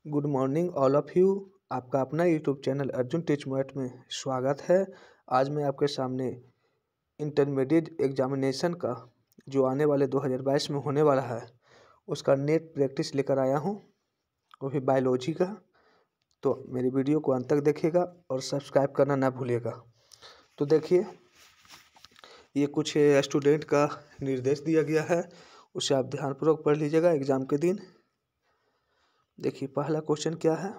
Good morning all of you. आपका अपना YouTube channel Arjun teach mat में स्वागत है। आज मैं आपके सामने इंटरमीडिएट एग्जामिनेशन का जो आने वाले 2022 में होने वाला है उसका नेट प्रैक्टिस लेकर आया हूँ, वो भी बायोलॉजी का। तो मेरी वीडियो को अंत तक देखिएगा और सब्सक्राइब करना ना भूलिएगा। तो देखिए, ये कुछ स्टूडेंट का निर्देश दिया गया है, उसे आप ध्यानपूर्वक पढ़ लीजिएगा एग्ज़ाम के दिन। देखिए पहला क्वेश्चन क्या है।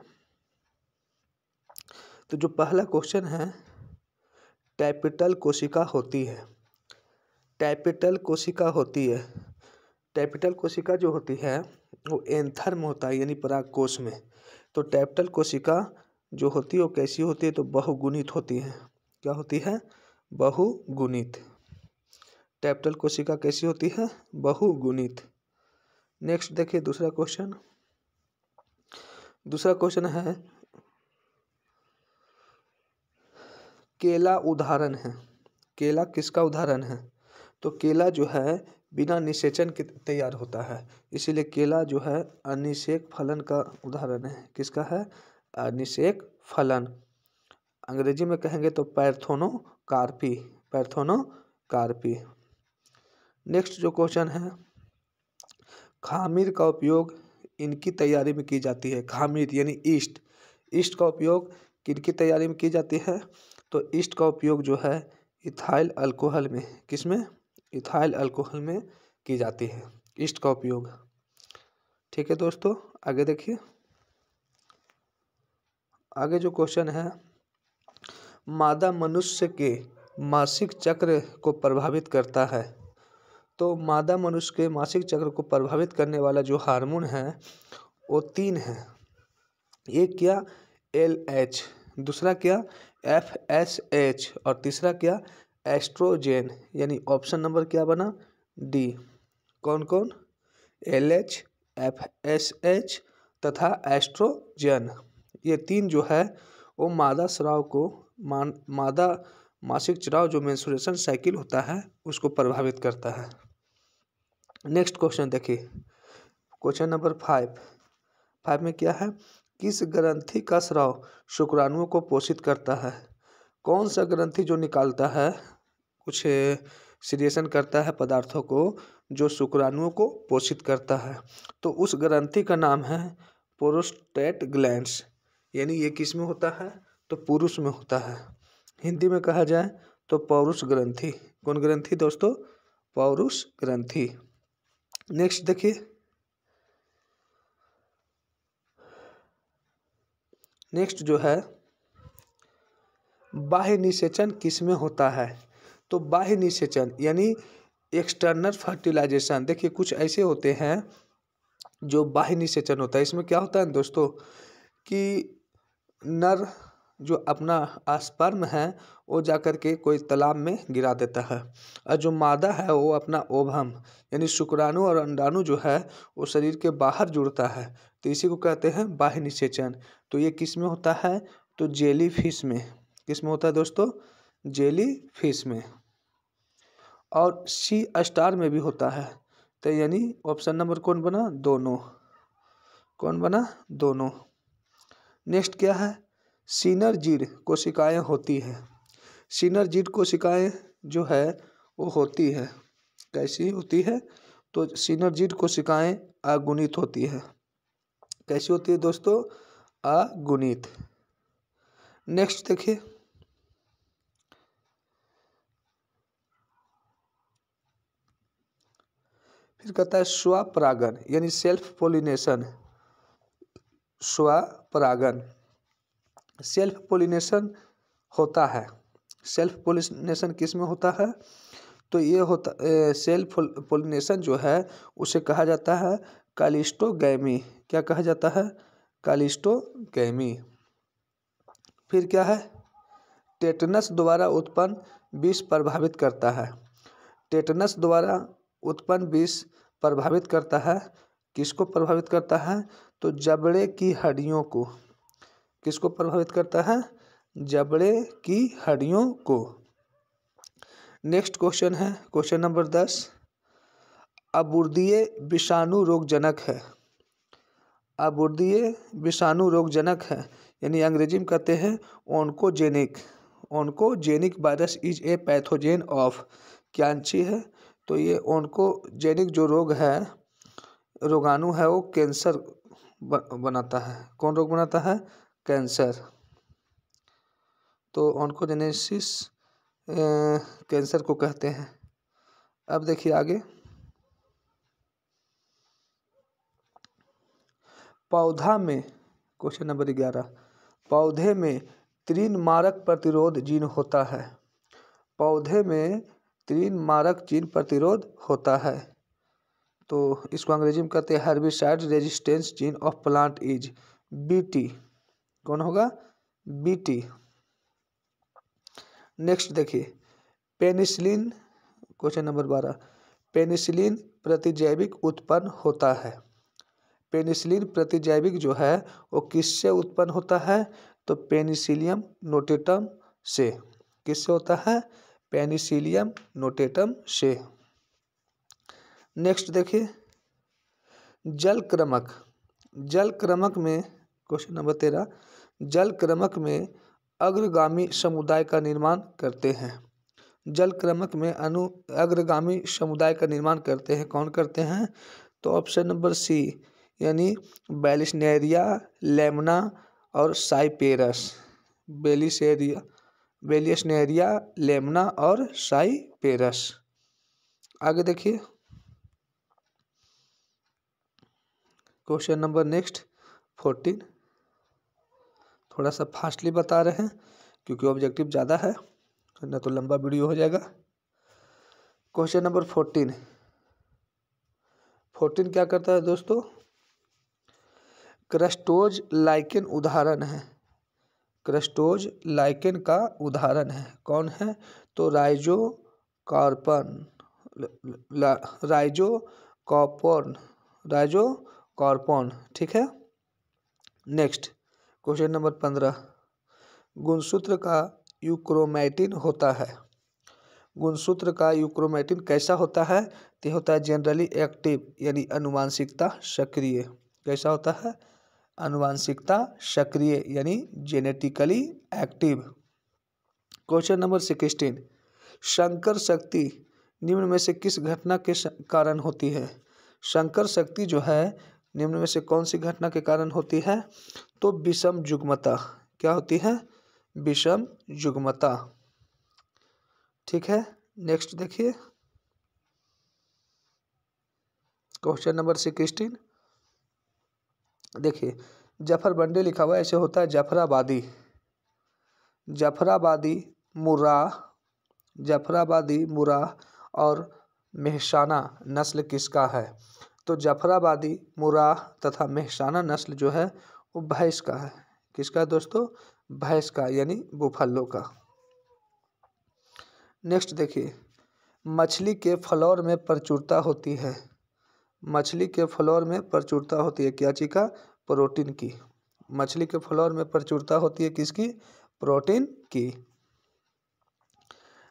तो जो पहला क्वेश्चन है, टैपिटल कोशिका होती है। टैपिटल कोशिका होती है। टैपिटल कोशिका जो होती है वो एंथर में होता है, यानी परागकोश में। तो टैपिटल कोशिका जो होती है वो कैसी होती है, तो बहुगुणित होती है। क्या होती है? बहुगुणित। टैपिटल कोशिका कैसी होती है? बहुगुणित। नेक्स्ट देखिए दूसरा क्वेश्चन। दूसरा क्वेश्चन है, केला उदाहरण है। केला किसका उदाहरण है? तो केला जो है बिना निषेचन के तैयार होता है, इसीलिए केला जो है अनिषेक फलन का उदाहरण है। किसका है? अनिषेक फलन। अंग्रेजी में कहेंगे तो पैर्थोनोकार्पी। पैर्थोनोकार्पी। नेक्स्ट जो क्वेश्चन है, खामीर का उपयोग इनकी तैयारी में की जाती है। खामीर यानी ईस्ट। ईस्ट का उपयोग किनकी तैयारी में की जाती है? तो ईस्ट का उपयोग जो है इथाइल अल्कोहल में, किसमें? इथाइल अल्कोहल में की जाती है ईस्ट का उपयोग। ठीक है दोस्तों, आगे देखिए। आगे जो क्वेश्चन है, मादा मनुष्य के मासिक चक्र को प्रभावित करता है। तो मादा मनुष्य के मासिक चक्र को प्रभावित करने वाला जो हार्मोन है वो 3 है। एक क्या? LH, दूसरा क्या? FSH, और तीसरा क्या? एस्ट्रोजेन। यानी ऑप्शन नंबर क्या बना? डी। कौन कौन? LH, FSH तथा एस्ट्रोजन। ये 3 जो है वो मादा स्राव को मादा मासिक स्राव जो मेंस्ट्रुएशन साइकिल होता है उसको प्रभावित करता है। नेक्स्ट क्वेश्चन देखिए, क्वेश्चन नंबर 5 में क्या है? किस ग्रंथि का स्राव शुक्राणुओं को पोषित करता है? कौन सा ग्रंथि जो निकालता है, कुछ सीक्रेशन करता है पदार्थों को जो शुक्राणुओं को पोषित करता है? तो उस ग्रंथि का नाम है प्रोस्टेट ग्लैंड्स। यानी ये किस में होता है? तो पुरुष में होता है। हिंदी में कहा जाए तो पौरुष ग्रंथि। कौन ग्रंथि दोस्तों? पौरुष ग्रंथि। नेक्स्ट देखिए, नेक्स्ट जो है, बाह्य निषेचन किस में होता है? तो बाह्य निषेचन यानी एक्सटर्नल फर्टिलाइजेशन। देखिए कुछ ऐसे होते हैं जो बाह्य निषेचन होता है। इसमें क्या होता है दोस्तों कि नर जो अपना स्पर्म है वो जाकर के कोई तालाब में गिरा देता है, और जो मादा है वो अपना ओवम यानी शुक्राणु और अंडाणु जो है वो शरीर के बाहर जुड़ता है। तो इसी को कहते हैं बाह्य निषेचन। तो ये किस में होता है? तो जेली फिश में। किस में होता है दोस्तों? जेली फिश में। और सी स्टार में भी होता है। तो यानी ऑप्शन नंबर कौन बना? दोनों। कौन बना? दोनों। नेक्स्ट क्या है? सिनर्जीड कोशिकाएं होती हैं। सिनर्जीड कोशिकाएं जो है वो होती है, कैसी होती है? तो सिनर्जीड कोशिकाएं अगुणित होती है। कैसी होती है दोस्तों? अगुणित। नेक्स्ट देखिए, फिर कहता है स्वपरागन यानी सेल्फ पोलिनेशन। स्वपरागन, सेल्फ पोलिनेशन होता है। सेल्फ पोलिनेशन किस में होता है? तो ये होता सेल्फ पोलिनेशन जो है उसे कहा जाता है कालिस्टोगैमी। क्या कहा जाता है? कालिस्टोगैमी। फिर क्या है? टेटनस द्वारा उत्पन्न विष प्रभावित करता है। टेटनस द्वारा उत्पन्न विष प्रभावित करता है। किसको प्रभावित करता है? तो जबड़े की हड्डियों को। किसको प्रभावित करता है? जबड़े की हड्डियों को। नेक्स्ट क्वेश्चन है क्वेश्चन नंबर 10, अबुर्दीय विषाणु रोगजनक है। अबुर्दीय विषाणु रोगजनक है, यानी अंग्रेजी में कहते हैं oncogenic. Oncogenic virus is a pathogen of, क्या है, तो ये ओन्कोजेनिक जो रोग है, रोगाणु है, वो कैंसर बनाता है। कौन रोग बनाता है? कैंसर। तो ऑन्कोजेनेसिस कैंसर को कहते हैं। अब देखिए आगे, पौधा में क्वेश्चन नंबर 11, पौधे में तीन-मारक प्रतिरोध जीन होता है। पौधे में तीन-मारक जीन प्रतिरोध होता है, तो इसको अंग्रेजी में कहते हैं herbicide resistance gene of plant is BT. कौन होगा? बीटी। नेक्स्ट देखिए, पेनिसिलिन, क्वेश्चन नंबर 12, पेनिसिलिन प्रतिजैविक उत्पन्न होता है। पेनिसिलिन प्रतिजैविक जो है वो किससे उत्पन्न होता है? तो पेनिसिलियम नोटेटम से। किससे होता है? पेनिसिलियम नोटेटम से। नेक्स्ट देखिए, जलक्रमक। जलक्रमक में क्वेश्चन नंबर 13, जलक्रमक में अग्रगामी समुदाय का निर्माण करते हैं। जलक्रमक में अग्रगामी समुदाय का निर्माण करते हैं। कौन करते हैं? तो ऑप्शन नंबर सी, यानी बैलिस्नेरिया, लेमना और साइपेरस। बेलिस्नेरिया, लेमना और साइपेरस। आगे देखिए, क्वेश्चन नंबर नेक्स्ट 14, थोड़ा सा फास्टली बता रहे हैं क्योंकि ऑब्जेक्टिव ज़्यादा है, ना तो लंबा वीडियो हो जाएगा। क्वेश्चन नंबर 14 क्या करता है दोस्तों? क्रस्टोज लाइकेन उदाहरण है। क्रस्टोज लाइकेन का उदाहरण है। कौन है? तो राइजोकार्पन, ठीक है। नेक्स्ट क्वेश्चन नंबर 15, गुणसूत्र का यूक्रोमैटिन होता है। गुणसूत्र का यूक्रोमैटिन कैसा होता है? तो होता है जनरली एक्टिव, यानी अनुवांशिकता सक्रिय। कैसा होता है? अनुवांशिकता सक्रिय, यानी जेनेटिकली एक्टिव। क्वेश्चन नंबर 16, संकर शक्ति निम्न में से किस घटना के कारण होती है? संकर शक्ति जो है निम्न में से कौन सी घटना के कारण होती है? तो विषम युग्मता। क्या होती है? विषम युग्मता, ठीक है। नेक्स्ट देखिए, क्वेश्चन नंबर 16 देखिए, जफरबंदी लिखा हुआ है, ऐसे होता है जफराबादी, जफराबादी, मुर्राह और मेहसाना नस्ल किसका है? तो जफराबादी, मुर्राह तथा मेहसाना नस्ल जो है वो भैंस का है। किसका है दोस्तों? भैंस का, यानी बुफालो का। नेक्स्ट देखिए, मछली के फ्लोर में प्रचुरता होती है। मछली के फ्लोर में प्रचुरता होती है क्या चीज का? प्रोटीन की। मछली के फ्लोर में प्रचुरता होती है किसकी? प्रोटीन की।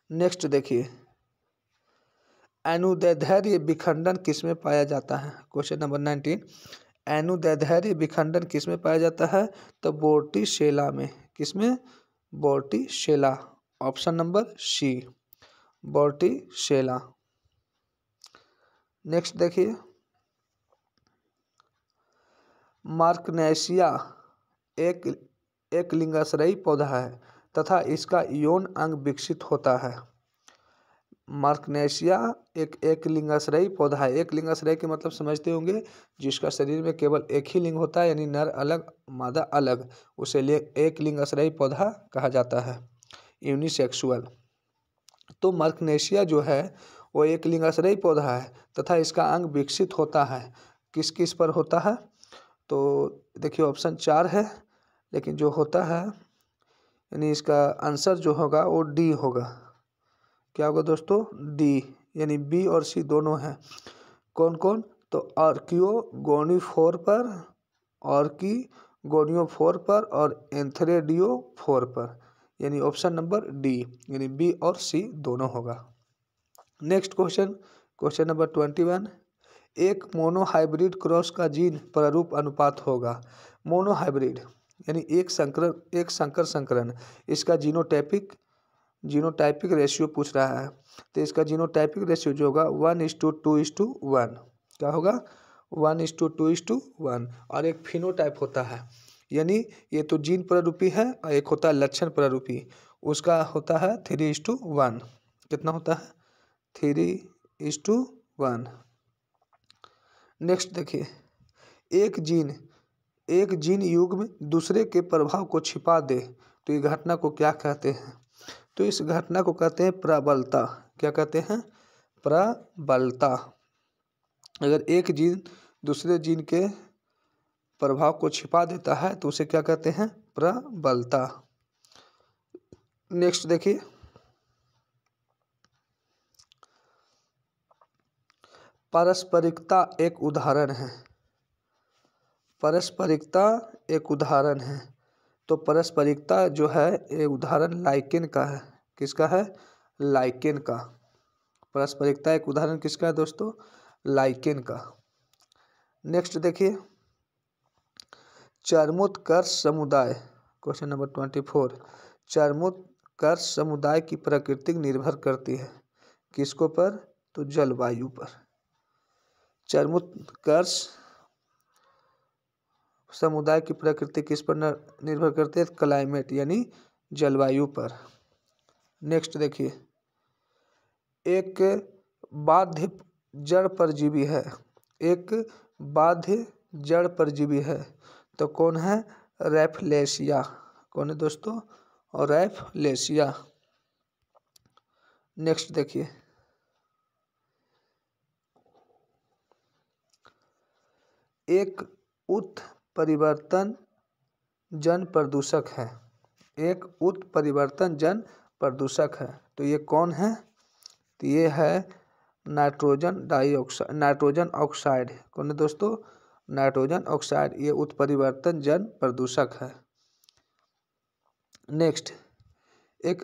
नेक्स्ट देखिए, अनुदैर्ध्य विखंडन किसमें पाया जाता है? क्वेश्चन नंबर 19, अनुदैर्ध्य विखंडन किसमें पाया जाता है? तो बोर्टिसेला में। किसमें? Vorticella. Option number C, Vorticella. Next देखिए, मार्कनेसिया एक लिंगाश्रयी पौधा है तथा इसका यौन अंग विकसित होता है। मार्कनेसिया एक लिंगाश्रयी पौधा है। एक लिंगाश्रयी के मतलब समझते होंगे, जिसका शरीर में केवल एक ही लिंग होता है, यानी नर अलग मादा अलग, उसे एक लिंगाश्रयी पौधा कहा जाता है, यूनिसेक्सुअल। तो मार्कनेसिया जो है वो एक लिंगाश्रयी पौधा है तथा इसका अंग विकसित होता है। किस किस पर होता है? तो देखिए ऑप्शन 4 है, लेकिन जो होता है यानी इसका आंसर जो होगा वो डी होगा। क्या होगा दोस्तों? डी, यानी बी और सी दोनों हैं। कौन कौन? तो आर्कियोगोनियोफोर पर और एंथ्रेडियोफोर पर, यानी ऑप्शन नंबर डी, यानी बी और सी दोनों होगा। नेक्स्ट क्वेश्चन, क्वेश्चन नंबर 21, एक मोनोहाइब्रिड क्रॉस का जीन प्रारूप अनुपात होगा। मोनोहाइब्रिड यानी एक संकर संकरण, इसका जीनोटाइपिक रेशियो पूछ रहा है। तो इसका जीनोटाइपिक रेशियो जो होगा 1:2:1। क्या होगा? 1:2:1। और एक फिनोटाइप होता है, यानी ये तो जीन प्रारूपी है और एक होता है लक्षण प्रारूपी, उसका होता है 3:1। कितना होता है? 3:1। नेक्स्ट देखिए, एक जीन युग्म दूसरे के प्रभाव को छिपा दे तो ये घटना को क्या कहते हैं? तो इस घटना को कहते हैं प्रबलता। क्या कहते हैं? प्रबलता। अगर एक जीन दूसरे जीन के प्रभाव को छिपा देता है तो उसे क्या कहते हैं? प्रबलता। नेक्स्ट देखिए, पारस्परिकता एक उदाहरण है। पारस्परिकता एक उदाहरण है। तो पारस्परिकता जो है ये उदाहरण लाइकेन का है। किसका है? लाइकेन का। पारस्परिकता एक उदाहरण किसका है दोस्तों? लाइकेन का। नेक्स्ट देखिए, चरमोत्कर्ष समुदाय, क्वेश्चन नंबर 24। चरमोत्कर्ष समुदाय की प्रकृति निर्भर करती है किसको पर? तो जलवायु पर। चरमोत्कर्ष समुदाय की प्रकृति किस पर निर्भर करती है? क्लाइमेट यानी जलवायु पर। नेक्स्ट देखिए, एक बाध्य जड़ परजीवी है। एक बाध्य जड़ परजीवी है तो कौन है? रैफलेशिया। कौन है दोस्तों? और रैफलेशिया। नेक्स्ट देखिए, एक उत्परिवर्तन जन प्रदूषक है। एक उत्परिवर्तन जन प्रदूषक है तो ये कौन है? तो ये है नाइट्रोजन ऑक्साइड। कौन है दोस्तों? Nitrogen oxide. ये उत्परिवर्तन जन प्रदूषक है। नेक्स्ट, एक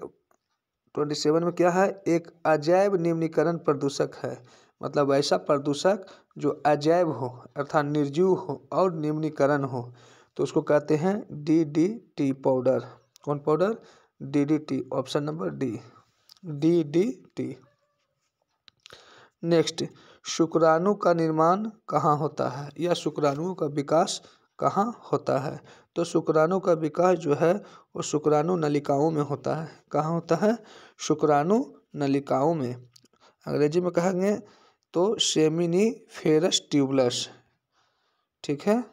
27 में क्या है? एक अजैव निम्नीकरण प्रदूषक है। मतलब ऐसा प्रदूषक जो अजैव हो अर्थात निर्जीव हो और निम्नीकरण हो तो उसको कहते हैं DDT पाउडर। कौन powder? DDT। Option number D, DDT। Next, शुक्राणु का निर्माण कहाँ होता है या शुक्राणुओं का विकास कहाँ होता है? तो शुक्राणु का विकास जो है वो शुक्राणु नलिकाओं में होता है। कहाँ होता है? शुक्राणु नलिकाओं में। अंग्रेजी में कहेंगे तो सेमिनिफेरस ट्यूबुलस। ठीक है,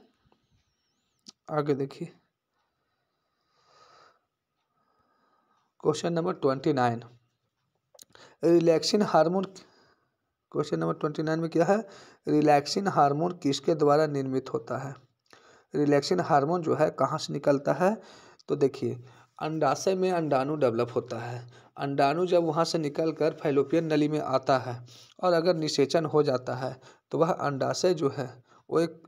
आगे देखिए, question number 29। Relaxin hormone. Question number 29 में क्या है? रिलैक्सिन हार्मोन किसके द्वारा निर्मित होता है? रिलैक्सिन हार्मोन जो है कहाँ से निकलता है? तो देखिए, अंडाशय में अंडाणु डेवलप होता है। अंडाणु जब वहाँ से निकलकर फैलोपियन नली में आता है और अगर निषेचन हो जाता है तो वह अंडाशय जो है वो एक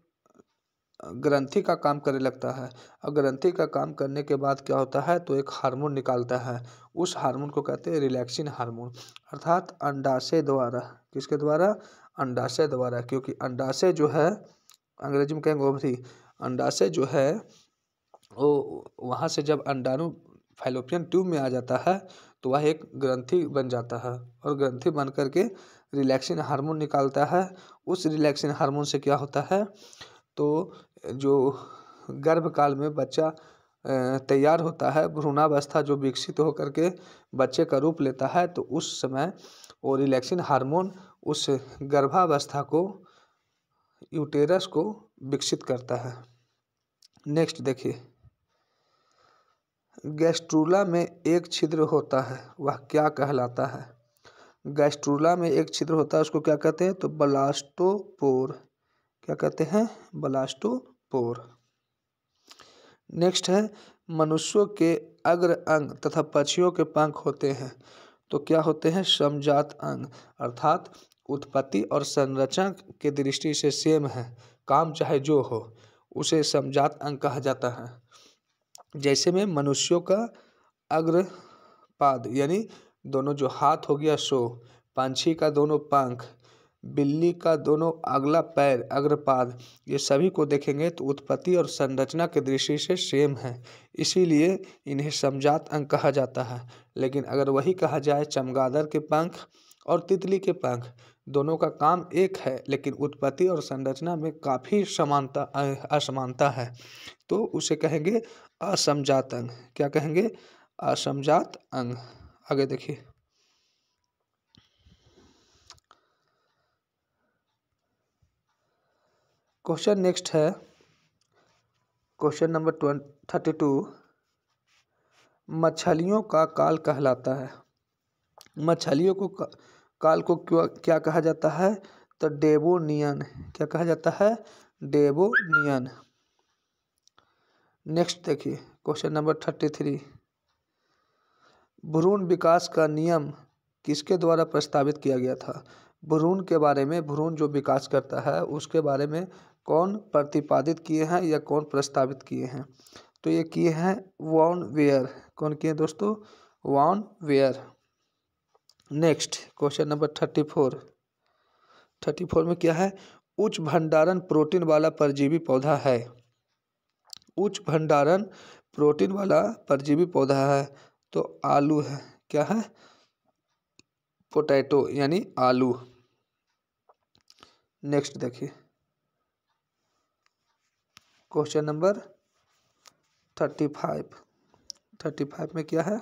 ग्रंथि का काम करने लगता है और ग्रंथि का काम करने के बाद क्या होता है? तो एक हार्मोन निकालता है। उस हार्मोन को कहते हैं रिलैक्सिन हार्मोन। अर्थात अंडाशय द्वारा। किसके द्वारा? अंडाशय द्वारा। क्योंकि अंडाशय जो है, अंग्रेजी में कहेंगे ओवरी, अंडाशय जो है वो वहाँ से जब अंडाणु फैलोपियन ट्यूब में आ जाता है तो वह एक ग्रंथि बन जाता है और ग्रंथि बन करके रिलैक्सिन हार्मोन निकालता है। उस रिलैक्सिन हार्मोन से क्या होता है? तो जो गर्भकाल में बच्चा तैयार होता है, भ्रूणावस्था जो विकसित होकर के बच्चे का रूप लेता है तो उस समय वो रिलैक्सिन हार्मोन उस गर्भावस्था को, यूटेरस को विकसित करता है। नेक्स्ट देखिए, गैस्ट्रूला में एक छिद्र होता है वह क्या कहलाता है? गैस्ट्रूला में एक छिद्र होता है उसको क्या कहते हैं? तो ब्लास्टोपोर। क्या कहते हैं? ब्लास्टोपोर। नेक्स्ट है, मनुष्यों के अग्र अंग तथा पक्षियों के पंख होते हैं तो क्या होते हैं? समजात अंग। अर्थात उत्पत्ति और संरचना के दृष्टि से सेम है, काम चाहे जो हो उसे समजात अंग कहा जाता है। जैसे में मनुष्यों का अग्रपाद यानी दोनों जो हाथ हो गया सो, पंछी का दोनों पंख, बिल्ली का दोनों अगला पैर, अग्रपाद, ये सभी को देखेंगे तो उत्पत्ति और संरचना की दृष्टि से सेम है, इसीलिए इन्हें समजात अंग कहा जाता है। लेकिन अगर वही कहा जाए चमगादड़ के पंख और तितली के पंख, दोनों का काम एक है लेकिन उत्पत्ति और संरचना में काफ़ी समानता असमानता है, तो उसे कहेंगे असमजात अंग। क्या कहेंगे? असमजात अंग। आगे देखिए, क्वेश्चन नेक्स्ट है, क्वेश्चन नंबर 32। मछलियों का काल कहलाता है। मछलियों को काल को क्या कहा जाता है? तो डेवोनियन। क्या कहा जाता है? डेवोनियन। नेक्स्ट देखिए, क्वेश्चन नंबर 33। भ्रूण विकास का नियम किसके द्वारा प्रस्तावित किया गया था? भ्रूण के बारे में, भ्रूण जो विकास करता है उसके बारे में कौन प्रतिपादित किए हैं या कौन प्रस्तावित किए हैं? तो ये किए हैं वॉन वेयर। कौन किए दोस्तों? वॉन वेयर। Next question number 34। 34 में क्या है? उच्च भंडारण प्रोटीन वाला परजीवी पौधा है। उच्च भंडारण प्रोटीन वाला परजीवी पौधा है तो आलू है। क्या है? पोटैटो यानी आलू। नेक्स्ट देखिए, क्वेश्चन नंबर 35। 35 में क्या है?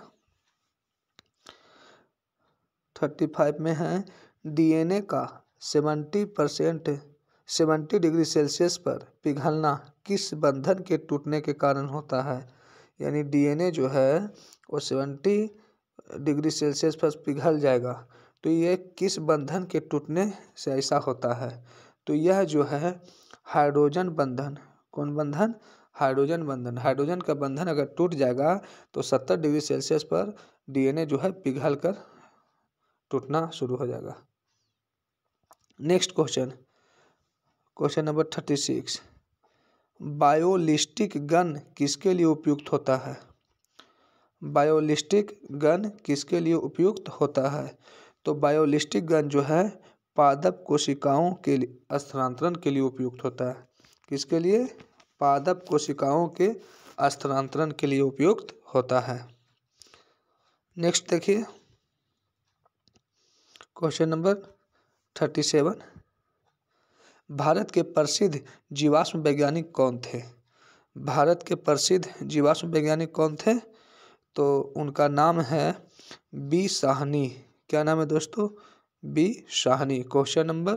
35 में है डीएनए का 70 डिग्री सेल्सियस पर पिघलना किस बंधन के टूटने के कारण होता है? यानी डीएनए जो है वो 70 डिग्री सेल्सियस पर पिघल जाएगा, तो ये किस बंधन के टूटने से ऐसा होता है? तो यह जो है हाइड्रोजन बंधन। कौन बंधन? हाइड्रोजन बंधन। हाइड्रोजन का बंधन अगर टूट जाएगा तो 70 डिग्री सेल्सियस पर डीएनए जो है पिघल कर टूटना शुरू हो जाएगा। Next question, question number 36। Biolistic gun किसके लिए उपयुक्त होता है? बायोलिस्टिक गन किसके लिए उपयुक्त होता है? तो बायोलिस्टिक गन जो है पादप कोशिकाओं के स्थानांतरण के लिए उपयुक्त होता है। किसके लिए? पादप कोशिकाओं के स्थानांतरण के लिए उपयुक्त होता है। नेक्स्ट देखिए, क्वेश्चन नंबर 37। भारत के प्रसिद्ध जीवाश्म वैज्ञानिक कौन थे? भारत के प्रसिद्ध जीवाश्म वैज्ञानिक कौन थे? तो उनका नाम है बी साहनी। क्या नाम है दोस्तों? बी साहनी। क्वेश्चन नंबर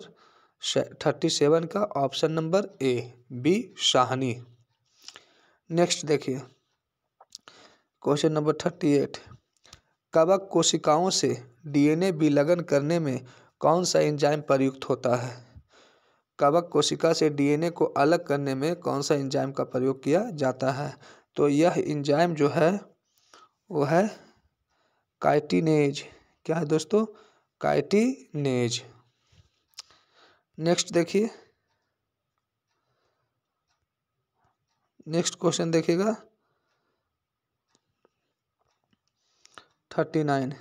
37 का option number A, B Sahni. Next देखिए, क्वेश्चन नंबर 38। कवक कोशिकाओं से डीएनए विलयन करने में कौन सा एंजाइम प्रयुक्त होता है? कवक कोशिका से डीएनए को अलग करने में कौन सा एंजाइम का प्रयोग किया जाता है? तो यह एंजाइम जो है वो है काइटिनेज। क्या है दोस्तों? काइटिनेज। नेक्स्ट देखिए, नेक्स्ट क्वेश्चन देखिएगा 39।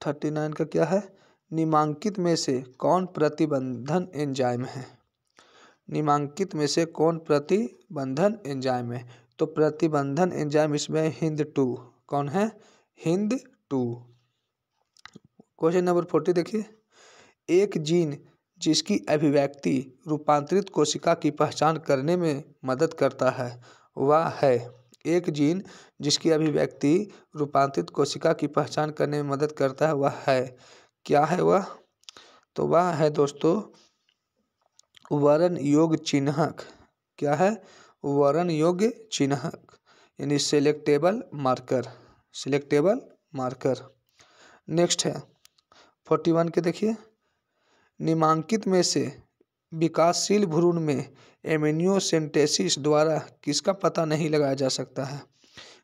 39 का क्या है? निम्नलिखित में से कौन प्रतिबंधन एंजाइम है? निम्नलिखित में से कौन प्रतिबंधन एंजाइम है? तो प्रतिबंधन एंजाइम इसमें हिंद-2। कौन है? हिंद-2। क्वेश्चन नंबर 40 देखिए। एक जीन जिसकी अभिव्यक्ति रूपांतरित कोशिका की पहचान करने में मदद करता है वह है। एक जीन जिसकी अभिव्यक्ति रूपांतरित कोशिका की पहचान करने में मदद करता है वह है। क्या है वह? तो वह है दोस्तों वर्ण योग चिन्हक। क्या है? वर्ण योग चिन्हक यानी selectable marker. Selectable marker. Next है 41 के देखिए। निम्नलिखित में से विकासशील भ्रूण में एमिनियोसेंटेसिस द्वारा किसका पता नहीं लगाया जा सकता है?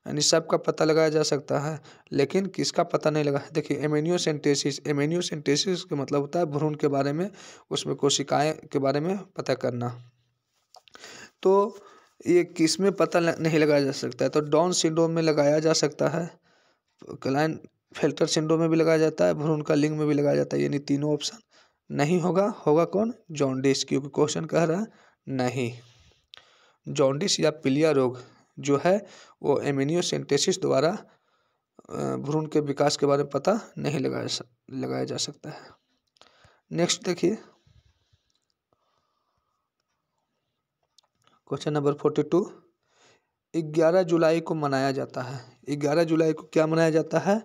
यानी सबका पता लगाया जा सकता है लेकिन किसका पता नहीं लगा? देखिए एमिनियोसेंटेसिस, एमिनियोसेंटेसिस का मतलब होता है भ्रूण के बारे में, उसमें कोशिकाएं के बारे में पता करना। तो ये किस में पता नहीं लगाया जा सकता है? तो डाउन सिंड्रोम में लगाया जा सकता है, क्लाइन फेल्टर सिंड्रोम में भी लगाया जाता है, भ्रूण का लिंग में भी लगाया जाता है, यानी तीनों ऑप्शन नहीं होगा। होगा कौन? जॉन्डिस, क्योंकि क्वेश्चन कह रहा है नहीं। जॉन्डिस या पीलिया रोग जो है वो एमिनियोसेंटेसिस द्वारा भ्रूण के विकास के बारे में पता नहीं लगाया जा सकता है। नेक्स्ट देखिए क्वेश्चन नंबर 42। 11 जुलाई को मनाया जाता है। 11 जुलाई को क्या मनाया जाता है?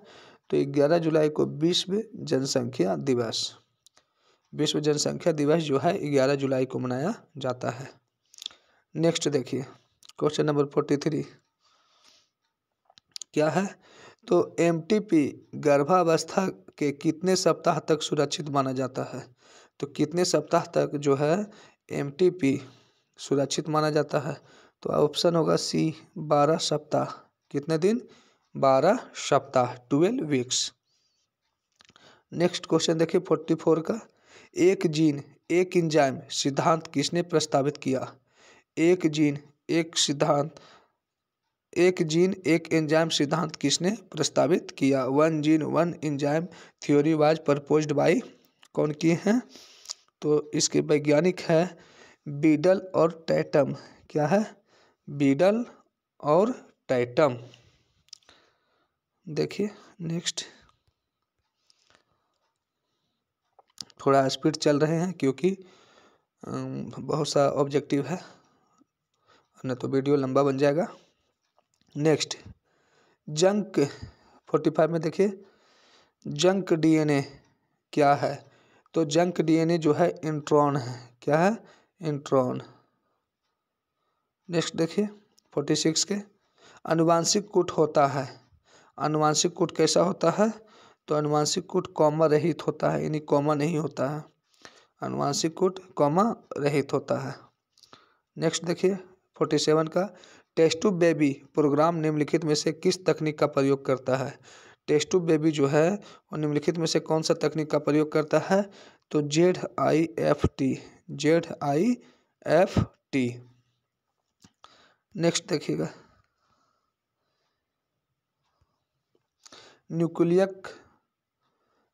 तो 11 जुलाई को विश्व जनसंख्या दिवस, विश्व जनसंख्या दिवस जो है 11 जुलाई को मनाया जाता है। नेक्स्ट देखिए क्वेश्चन नंबर 43 क्या है? तो एमटीपी गर्भावस्था के कितने सप्ताह तक सुरक्षित माना जाता है? तो कितने सप्ताह तक जो है एमटीपी सुरक्षित माना जाता है? तो ऑप्शन होगा सी 12 सप्ताह। कितने दिन? 12 सप्ताह, 12 वीक्स। नेक्स्ट क्वेश्चन देखिए 44 का। एक जीन एक एंजाइम सिद्धांत किसने प्रस्तावित किया? एक जीन एक एंजाइम सिद्धांत किसने प्रस्तावित किया? 1 gene 1 enzyme theory was proposed by, कौन किए हैं? तो इसके वैज्ञानिक है बीडल और टैटम। क्या है? बीडल और टैटम। देखिए नेक्स्ट, थोड़ा स्पीड चल रहे हैं क्योंकि बहुत सा ऑब्जेक्टिव है, नहीं तो वीडियो लंबा बन जाएगा। नेक्स्ट जंक 45 में देखिए जंक डीएनए क्या है? तो जंक डीएनए जो है इंट्रॉन है। क्या है? इंट्रॉन। नेक्स्ट देखिए 46 के। अनुवांशिक कूट होता है। अनुवांशिक कूट कैसा होता है? तो अनुवांशिक कूट कॉमा रहित होता है, यानी कॉमा नहीं होता है। अनुवांशिक कूट कॉमा रहित होता है। नेक्स्ट देखिए 47 का। टेस्ट टू बेबी प्रोग्राम निम्नलिखित में से किस तकनीक का प्रयोग करता है? टेस्ट टू बेबी जो है वो निम्नलिखित में से कौन सा तकनीक का प्रयोग करता है? तो ZIFT, ZIFT। नेक्स्ट देखिएगा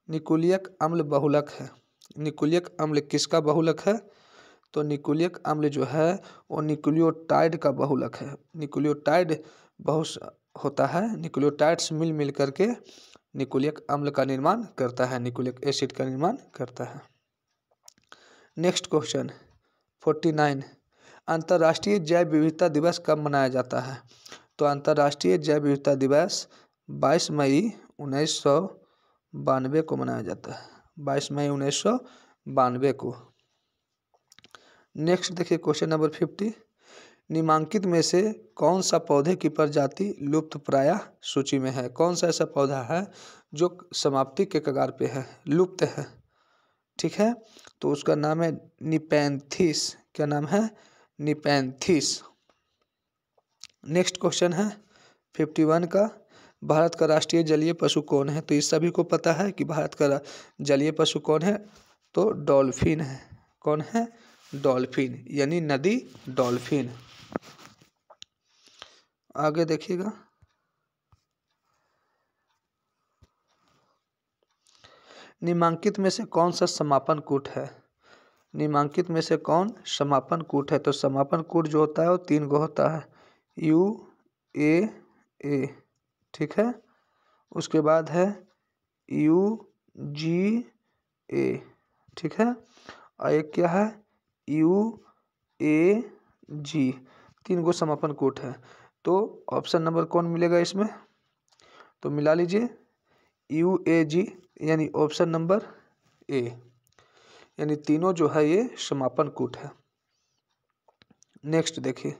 निकोलिक अम्ल बहुलक है। निकोलिक अम्ल किसका बहुलक है? तो निकोलिक अम्ल जो है वो निकोलियोटाइड का बहुलक है। निकोलियोटाइड बहुत होता है, निकोलियोटाइड्स मिल करके निकोलिक अम्ल का निर्माण करता है, निकोलिक एसिड का निर्माण करता है। Next question 49। अंतर्राष्ट्रीय जैव विविधता दिवस कब मनाया जाता है? तो अंतर्राष्ट्रीय जैव विविधता दिवस 22 मई 1992 को मनाया जाता है, 22 मई 1992 को। नेक्स्ट देखिए क्वेश्चन नंबर 50। निम्नलिखित में से कौन सा पौधे की प्रजाति लुप्त प्राय सूची में है? कौन सा ऐसा पौधा है जो समाप्ति के कगार पे है, लुप्त है? ठीक है, तो उसका नाम है निपैंथिस। क्या नाम है? निपैंथिस। नेक्स्ट क्वेश्चन है 51 का। भारत का राष्ट्रीय जलीय पशु कौन है? तो इस सभी को पता है कि भारत का जलीय पशु कौन है? तो डॉल्फिन है। कौन है? डॉल्फिन, यानी नदी डॉल्फिन। आगे देखिएगा निम्नलिखित में से कौन सा समापन कूट है? निम्नलिखित में से कौन समापन कूट है? तो समापन कूट जो होता है वो 3 गो होता है, UAA। ठीक है, उसके बाद है UGA। ठीक है, और एक क्या है? UAG। 3 गो समापन कूट है। तो ऑप्शन नंबर कौन मिलेगा इसमें? तो मिला लीजिए UAG, यानी ऑप्शन नंबर ए, यानी तीनों जो है ये समापन कूट है। नेक्स्ट देखिए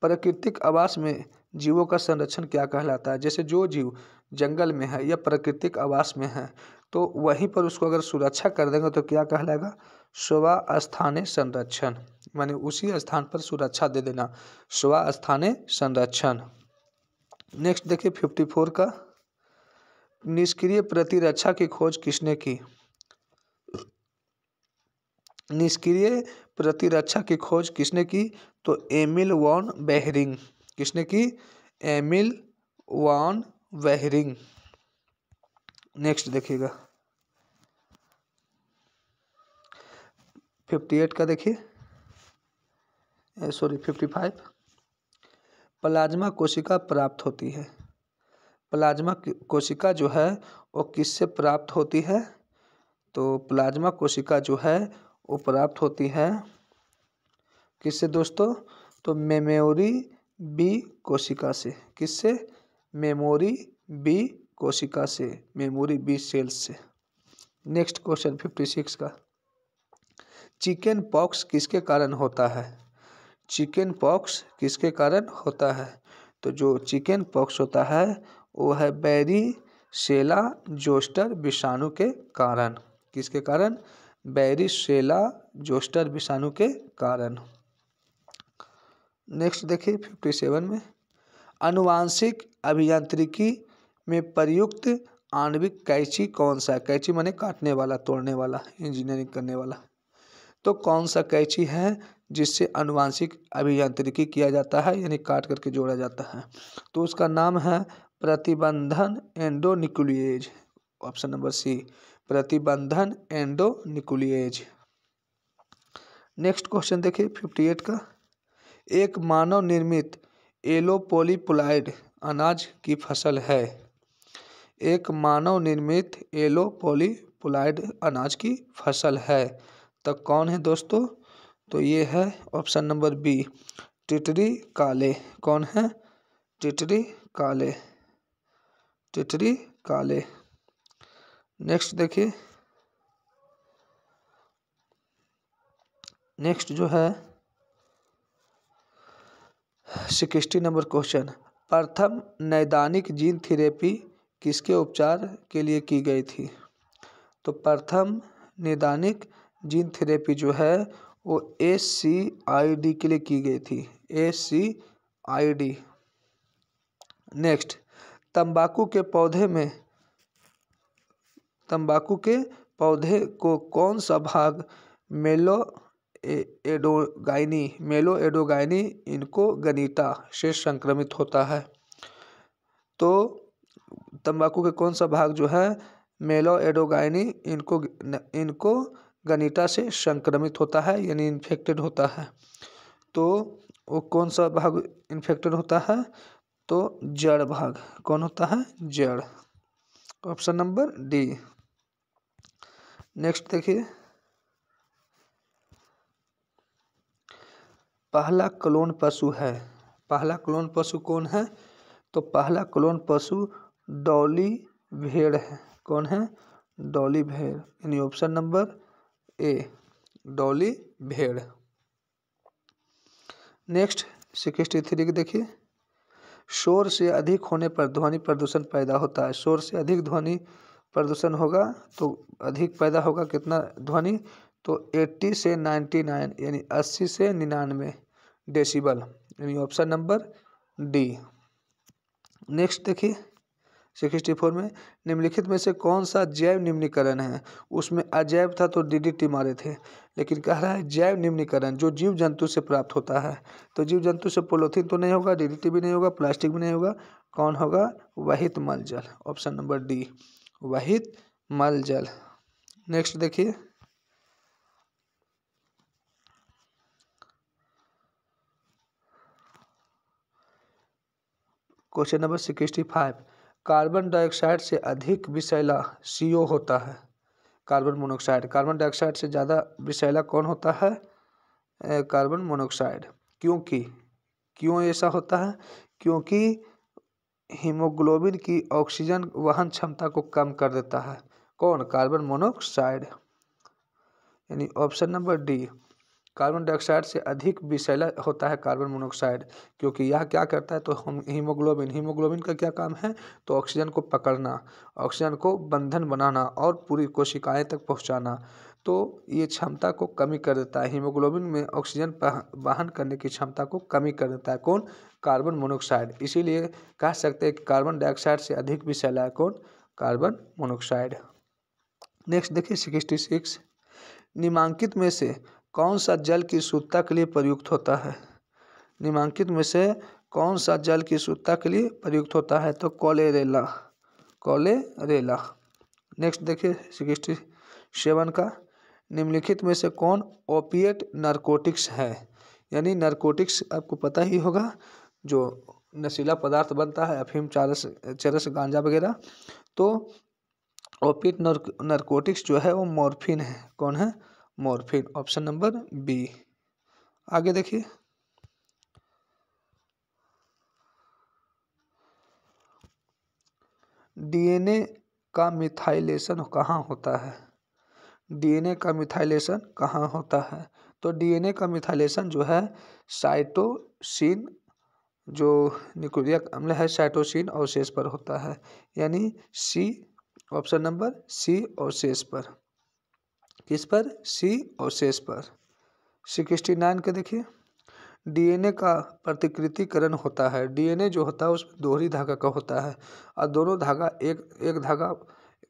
प्राकृतिक आवास में जीवों का संरक्षण क्या कहलाता है? जैसे जो जीव जंगल में है या प्राकृतिक आवास में है तो वहीं पर उसको अगर सुरक्षा कर देंगे तो क्या कहलाएगा? स्वस्थाने संरक्षण, माने उसी स्थान पर सुरक्षा दे देना, स्वस्थाने संरक्षण। नेक्स्ट देखिए 54 का। निष्क्रिय प्रतिरक्षा की खोज किसने की? निष्क्रिय प्रतिरक्षा की खोज किसने की? तो एमिल वॉन बेहरिंग। किसने की? Emil von Behring. नेक्स्ट देखिएगा 58 का देखिए, सॉरी 55। प्लाज्मा कोशिका प्राप्त होती है। प्लाज्मा कोशिका जो है वो किससे प्राप्त होती है? तो प्लाज्मा कोशिका जो है वो प्राप्त होती है किससे दोस्तों? तो मेमोरी बी कोशिका से। किससे? मेमोरी बी कोशिका से, मेमोरी बी सेल्स से। नेक्स्ट क्वेश्चन 56 का, चिकन पॉक्स किसके कारण होता है? चिकन पॉक्स किसके कारण होता है? तो जो चिकन पॉक्स होता है वो है बैरीशेला जोस्टर विषाणु के कारण। किसके कारण? बैरीशेला जोस्टर विषाणु के कारण। नेक्स्ट देखिए 57 में, आनुवांशिक अभियांत्रिकी में प्रयुक्त आणविक कैंची कौन सा है? कैंची माने काटने वाला, तोड़ने वाला, इंजीनियरिंग करने वाला। तो कौन सा कैंची है जिससे आनुवांशिक अभियांत्रिकी किया जाता है, यानी काट करके जोड़ा जाता है? तो उसका नाम है प्रतिबंधन एंडोन्यूक्लिएज। ऑप्शन नंबर सी, प्रतिबंधन एंडोन्यूक्लिएज। नेक्स्ट क्वेश्चन देखिए 58 का, एक मानव निर्मित येलो पॉलीप्लॉइड अनाज की फसल है। एक मानव निर्मित येलो पॉलीप्लॉइड अनाज की फसल है, तो कौन है दोस्तों? तो ये है ऑप्शन नंबर बी, टिटरी काले। कौन है? टिटरी काले, टिटरी काले। नेक्स्ट देखिए, नेक्स्ट जो है 60 नंबर क्वेश्चन, प्रथम नैदानिक जीन थेरेपी किसके उपचार के लिए की गई थी? तो प्रथम नैदानिक जीन थेरेपी जो है वो ACID के लिए की गई थी, ACID। नेक्स्ट, तंबाकू के पौधे को कौन सा भाग मेलोएडोगाइनी इनकोगनिटा से संक्रमित होता है? तो तंबाकू के कौन सा भाग जो है मेलोएडोगाइनी इनकोगनिटा से संक्रमित होता है, यानी इन्फेक्टेड होता है? तो वो कौन सा भाग इन्फेक्टेड होता है? तो जड़ भाग। कौन होता है? जड़। Option number D. नेक्स्ट देखिए, पहला क्लोन पशु है। पहला क्लोन पशु कौन है? तो पहला क्लोन पशु डॉली भेड़ है। कौन है? डॉली भेड़, यानी ऑप्शन नंबर ए, डॉली भेड़। नेक्स्ट 63 की देखिए, शोर से अधिक होने पर ध्वनि प्रदूषण पैदा होता है। शोर से अधिक ध्वनि प्रदूषण होगा तो अधिक पैदा होगा कितना ध्वनि? तो 80 से 99, यानी 80 से 99 डेसिबल, यानी ऑप्शन नंबर डी। नेक्स्ट देखिए 64 में, निम्नलिखित में से कौन सा जैव निम्नीकरण है? उसमें अजैव था तो DDT मारे थे, लेकिन कह रहा है जैव निम्नीकरण जो जीव जंतु से प्राप्त होता है। तो जीव जंतु से पॉलीथीन तो नहीं होगा, DDT भी नहीं होगा, प्लास्टिक भी नहीं होगा। कौन होगा? वहित मल जल, ऑप्शन नंबर डी, वहित मल जल। नेक्स्ट देखिए, क्वेश्चन नंबर 65, कार्बन डाइऑक्साइड से अधिक विषैला CO होता है। कार्बन मोनोऑक्साइड, कार्बन डाइऑक्साइड से ज़्यादा विषैला कौन होता है? Carbon monoxide. क्यों ऐसा होता है? क्योंकि हीमोग्लोबिन की ऑक्सीजन वहन क्षमता को कम कर देता है। कौन? कार्बन मोनोऑक्साइड, यानी option number D, carbon dioxide से अधिक विषैला होता है कार्बन मोनोऑक्साइड, क्योंकि यह क्या करता है? तो हम हीमोग्लोबिन का क्या काम है? तो ऑक्सीजन को पकड़ना, ऑक्सीजन को बंधन बनाना और पूरी कोशिकाएं तक पहुंचाना। तो ये क्षमता को कमी कर देता है, हीमोग्लोबिन में ऑक्सीजन वहन करने की क्षमता को कमी कर देता है। कौन? Carbon monoxide. इसीलिए कह सकते हैं कि कार्बन डाइऑक्साइड से अधिक विषैला है कौन? Carbon monoxide. नेक्स्ट देखिए 66, निम्नलिखित में से कौन सा जल की शुद्धता के लिए प्रयुक्त होता है? निम्नलिखित में से कौन सा जल की शुद्धता के लिए प्रयुक्त होता है? तो कोलेरेला, कोलेरेला। नेक्स्ट देखिए 67 का, निम्नलिखित में से कौन ओपिएट नारकोटिक्स है। यानी नारकोटिक्स आपको पता ही होगा, जो नशीला पदार्थ बनता है, अफीम, चरस, गांजा वगैरह। तो ओपिएट नारकोटिक्स जो है वो मॉर्फिन है। कौन है? मॉर्फिन। Option number B. आगे देखिए, डीएनए का मिथाइलेशन कहाँ होता है। डीएनए का मिथाइलेशन कहाँ होता है? तो डीएनए का मिथाइलेशन जो है साइटोसिन, जो न्यूक्लिक अम्ल है, साइटोसिन अवशेष पर होता है। यानी सी, ऑप्शन नंबर सी अवशेष पर। किस पर? सी अवशेष पर। 69 के देखिए, डीएनए का प्रतिकृतिकरण होता है। डीएनए जो होता है उसमें दोहरी धागा का होता है, और दोनों धागा एक धागा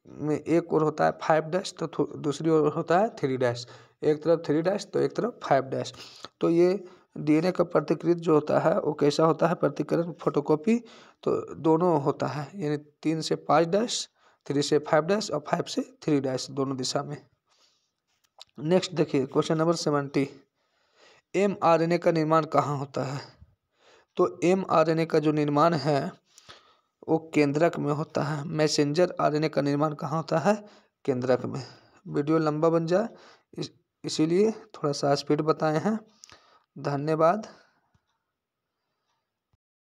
में एक ओर होता है 5' तो दूसरी ओर होता है 3'। एक तरफ 3' तो एक तरफ 5'। तो ये डीएनए का प्रतिकृत जो होता है वो कैसा होता है? प्रतिकरण, फोटोकॉपी, तो दोनों होता है। यानी 3 से 5', 3 से 5' और 5 से 3' दोनों दिशा में। नेक्स्ट देखिए क्वेश्चन नंबर 70, mRNA का निर्माण कहाँ होता है। तो mRNA का जो निर्माण है वो केंद्रक में होता है। मैसेंजर आरएनए का निर्माण कहाँ होता है? केंद्रक में। वीडियो लंबा बन जाए इसीलिए थोड़ा सा स्पीड बताए हैं। धन्यवाद।